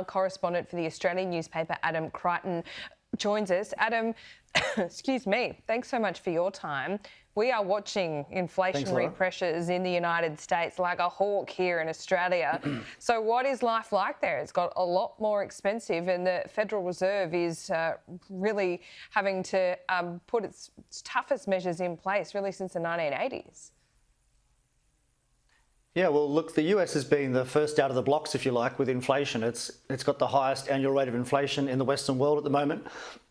Correspondent for the Australian newspaper, Adam Crichton, joins us. Adam, excuse me, thanks so much for your time. We are watching inflationary pressures in the United States like a hawk here in Australia. So what is life like there? It's got a lot more expensive, and the Federal Reserve is really having to put its toughest measures in place really since the 1980s. Yeah, well, look, the US has been the first out of the blocks, if you like, with inflation. It's got the highest annual rate of inflation in the Western world at the moment.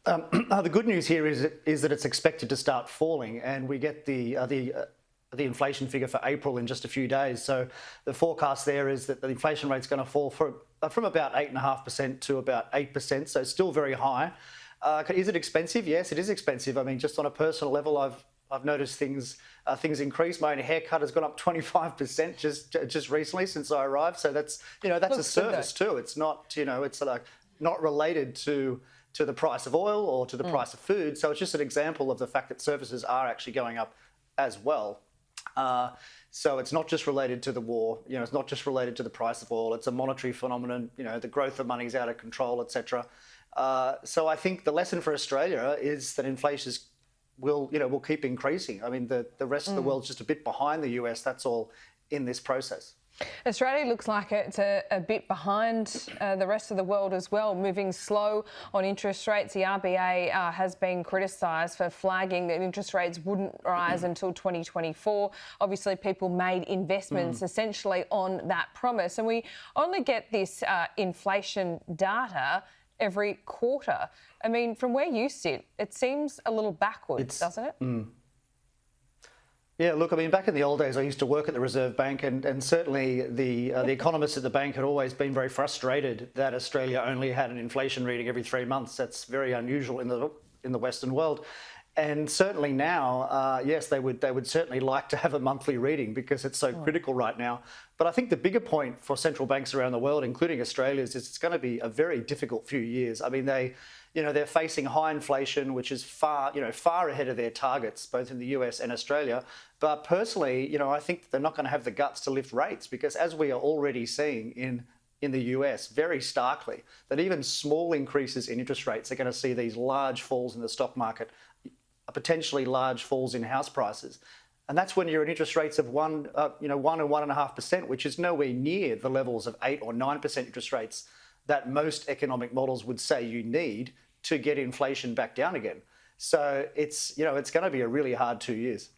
The good news here is that it's expected to start falling, and we get the inflation figure for April in just a few days. So the forecast there is that the inflation rate's going to fall from about 8.5% to about 8%. So it's still very high. Is it expensive? Yes, it is expensive. I mean, just on a personal level, I've noticed things increase. My own haircut has gone up 25% just recently since I arrived. So that's a service too. It's not it's like not related to the price of oil or to the price of food. So it's just an example of the fact that services are actually going up as well. So it's not just related to the war. It's not just related to the price of oil. It's a monetary phenomenon. The growth of money is out of control, etc. So I think the lesson for Australia is that inflation will keep increasing. I mean, the rest of the world's just a bit behind the US. That's all in this process. Australia looks like it's a bit behind the rest of the world as well, moving slow on interest rates. The RBA has been criticised for flagging that interest rates wouldn't rise until 2024. Obviously, people made investments essentially on that promise, and we only get this inflation data every quarter. I mean, from where you sit, it seems a little backwards, doesn't it? Yeah, look, I mean, back in the old days, I used to work at the Reserve Bank, and certainly the economists at the bank had always been very frustrated that Australia only had an inflation reading every 3 months. That's very unusual in the Western world. And certainly now, yes, they would certainly like to have a monthly reading because it's so critical right now. But I think the bigger point for central banks around the world, including Australia's, is it's going to be a very difficult few years. I mean, they're facing high inflation, which is far ahead of their targets, both in the US and Australia. But personally, I think they're not going to have the guts to lift rates because, as we are already seeing in the US very starkly, that even small increases in interest rates are going to see these large falls in the stock market, potentially large falls in house prices. And that's when you're at interest rates of 1 and 1.5%, which is nowhere near the levels of 8 or 9% interest rates that most economic models would say you need to get inflation back down again. So it's going to be a really hard 2 years.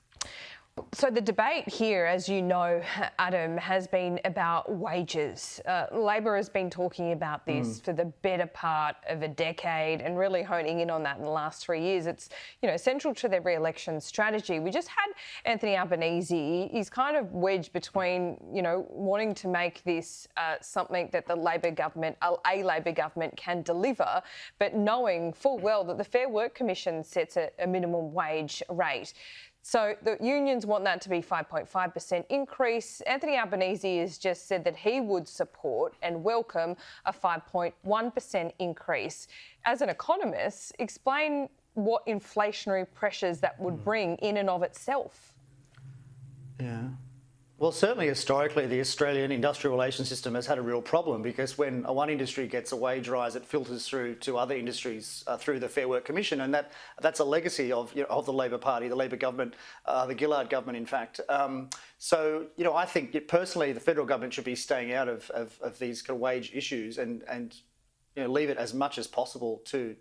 So the debate here, as you know, Adam, has been about wages. Labor has been talking about this for the better part of a decade and really honing in on that in the last 3 years. It's, central to their re-election strategy. We just had Anthony Albanese. He's kind of wedged between, wanting to make this something that a Labor government can deliver, but knowing full well that the Fair Work Commission sets a minimum wage rate. So the unions want that to be 5.5% increase. Anthony Albanese has just said that he would support and welcome a 5.1% increase. As an economist, explain what inflationary pressures that would bring in and of itself. Yeah. Well, certainly historically, the Australian industrial relations system has had a real problem because when one industry gets a wage rise, it filters through to other industries through the Fair Work Commission, and that's a legacy of the Labor Party, the Labor government, the Gillard government, in fact. So I think personally, the federal government should be staying out of these kind of wage issues and leave it as much as possible to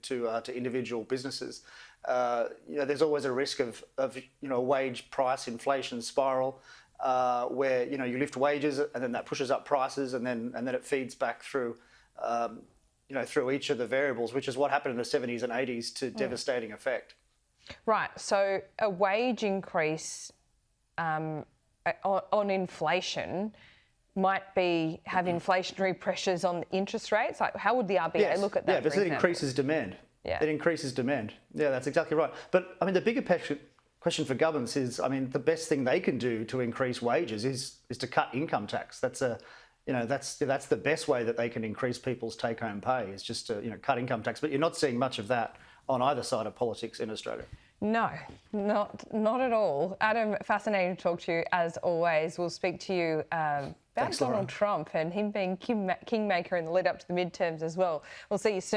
individual businesses. There's always a risk of a wage price inflation spiral. Where you lift wages and then that pushes up prices and then it feeds back through through each of the variables, which is what happened in the 70s and 80s to devastating effect. Right. So a wage increase on inflation might have inflationary pressures on interest rates. Like, how would the RBA look at that? Yeah, because it increases demand. Yeah, it increases demand. Yeah, that's exactly right. But I mean, the bigger question for governments is, I mean, the best thing they can do to increase wages is to cut income tax. That's the best way that they can increase people's take-home pay is just to cut income tax. But you're not seeing much of that on either side of politics in Australia. No, not at all. Adam, fascinating to talk to you as always. We'll speak to you about Thanks, Laura. Donald Trump and him being kingmaker in the lead up to the midterms as well. We'll see you soon.